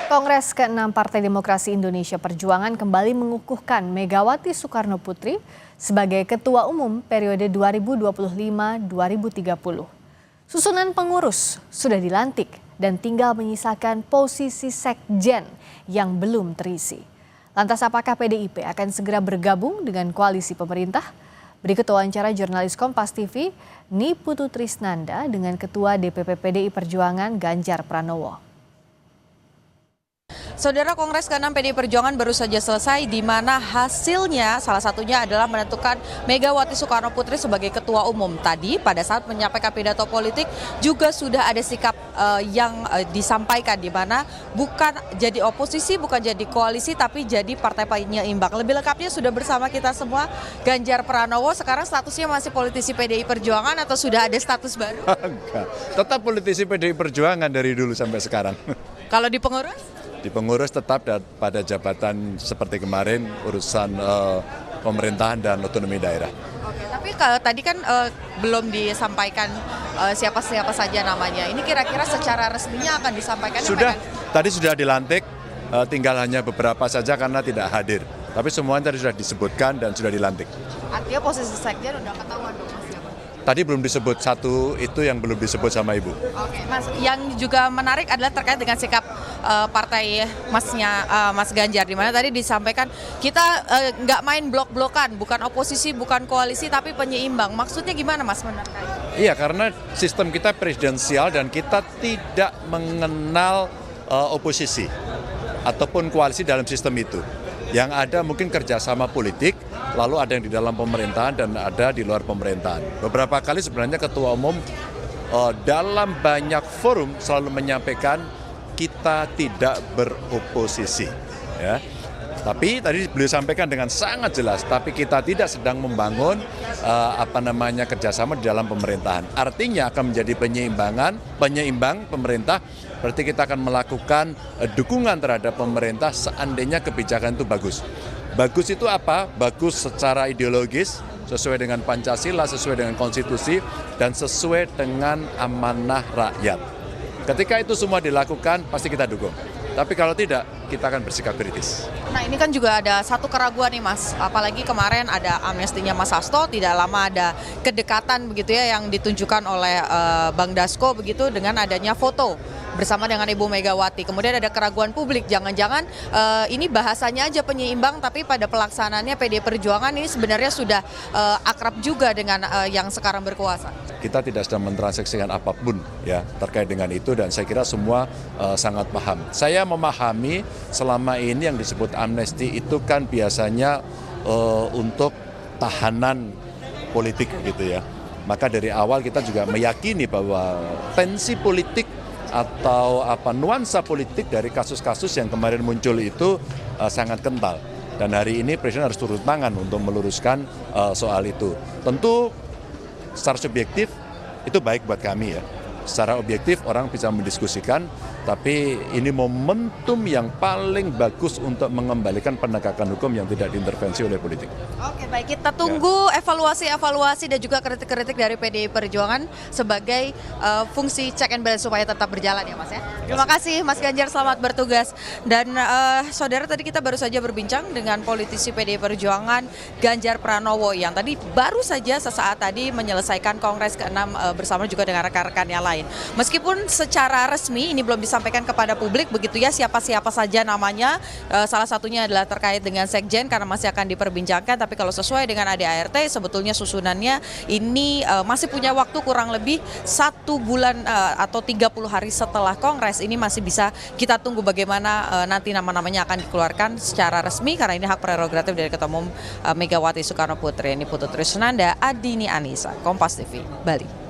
Kongres ke-6 Partai Demokrasi Indonesia Perjuangan kembali mengukuhkan Megawati Soekarno Putri sebagai Ketua Umum periode 2025-2030. Susunan pengurus sudah dilantik dan tinggal menyisakan posisi sekjen yang belum terisi. Lantas apakah PDIP akan segera bergabung dengan koalisi pemerintah? Berikut wawancara jurnalis Kompas TV, Niputu Trisnanda dengan Ketua DPP PDI Perjuangan Ganjar Pranowo. Saudara, Kongres ke-6 PDI Perjuangan baru saja selesai, di mana hasilnya salah satunya adalah menentukan Megawati Soekarno Putri sebagai Ketua Umum. Tadi pada saat menyampaikan pidato politik juga sudah ada sikap yang disampaikan, di mana bukan jadi oposisi, bukan jadi koalisi, tapi jadi partai penyeimbang. Lebih lengkapnya sudah bersama kita semua Ganjar Pranowo. Sekarang statusnya masih politisi PDI Perjuangan atau sudah ada status baru? Enggak, tetap politisi PDI Perjuangan dari dulu sampai sekarang. Kalau di pengurus? Di pengurus tetap pada jabatan seperti kemarin, urusan pemerintahan dan otonomi daerah. Oke, tapi tadi kan belum disampaikan siapa-siapa saja namanya. Ini kira-kira secara resminya akan disampaikan? Sudah, tadi sudah dilantik, tinggal hanya beberapa saja karena tidak hadir. Tapi semuanya tadi sudah disebutkan dan sudah dilantik. Artinya posisi sekjen udah ketahuan dong, Mas? Tadi belum disebut, satu itu yang belum disebut sama Ibu. Oke, Mas, yang juga menarik adalah terkait dengan sikap partai Mas Ganjar, di mana tadi disampaikan kita nggak main blok-blokan, bukan oposisi, bukan koalisi, tapi penyeimbang. Maksudnya gimana, Mas? Iya, karena sistem kita presidensial dan kita tidak mengenal oposisi ataupun koalisi dalam sistem itu. Yang ada mungkin kerjasama politik, lalu ada yang di dalam pemerintahan dan ada di luar pemerintahan. Beberapa kali sebenarnya Ketua Umum dalam banyak forum selalu menyampaikan kita tidak beroposisi. Ya. Tapi tadi beliau sampaikan dengan sangat jelas, tapi kita tidak sedang membangun kerjasama di dalam pemerintahan. Artinya akan menjadi penyeimbang pemerintah. Berarti kita akan melakukan dukungan terhadap pemerintah seandainya kebijakan itu bagus. Bagus itu apa? Bagus secara ideologis, sesuai dengan Pancasila, sesuai dengan konstitusi, dan sesuai dengan amanah rakyat. Ketika itu semua dilakukan, pasti kita dukung. Tapi kalau tidak, kita akan bersikap kritis. Nah, ini kan juga ada satu keraguan nih, Mas. Apalagi kemarin ada amnestinya Mas Hasto, tidak lama ada kedekatan begitu ya yang ditunjukkan oleh Bang Dasko begitu dengan adanya foto bersama dengan Ibu Megawati. Kemudian ada keraguan publik, jangan-jangan ini bahasanya aja penyeimbang, tapi pada pelaksanaannya PDI Perjuangan ini sebenarnya sudah akrab juga dengan yang sekarang berkuasa. Kita tidak sedang mentransaksikan apapun ya terkait dengan itu, dan saya kira semua sangat paham. Saya memahami selama ini yang disebut amnesti itu kan biasanya untuk tahanan politik gitu ya. Maka dari awal kita juga meyakini bahwa tensi politik atau nuansa politik dari kasus-kasus yang kemarin muncul itu sangat kental. Dan hari ini Presiden harus turun tangan untuk meluruskan soal itu. Tentu secara subjektif itu baik buat kami ya. Secara objektif orang bisa mendiskusikan, tapi ini momentum yang paling bagus untuk mengembalikan penegakan hukum yang tidak diintervensi oleh politik. Oke, baik, kita tunggu evaluasi dan juga kritik-kritik dari PDI Perjuangan sebagai fungsi check and balance supaya tetap berjalan ya, Mas ya. Terima kasih Mas Ganjar, selamat bertugas. Dan saudara, tadi kita baru saja berbincang dengan politisi PDI Perjuangan Ganjar Pranowo yang tadi baru saja sesaat tadi menyelesaikan Kongres ke-6 bersama juga dengan rekan-rekan yang lain. Meskipun secara resmi ini belum disampaikan kepada publik begitu ya siapa-siapa saja namanya, salah satunya adalah terkait dengan sekjen karena masih akan diperbincangkan, tapi kalau sesuai dengan ADART sebetulnya susunannya ini masih punya waktu kurang lebih 1 bulan atau 30 hari setelah Kongres. Ini masih bisa kita tunggu bagaimana nanti nama-namanya akan dikeluarkan secara resmi, karena ini hak prerogatif dari Ketua Umum Megawati Soekarno Putri. Ini Niputu Trisnanda, Adini Anissa, Kompas TV, Bali.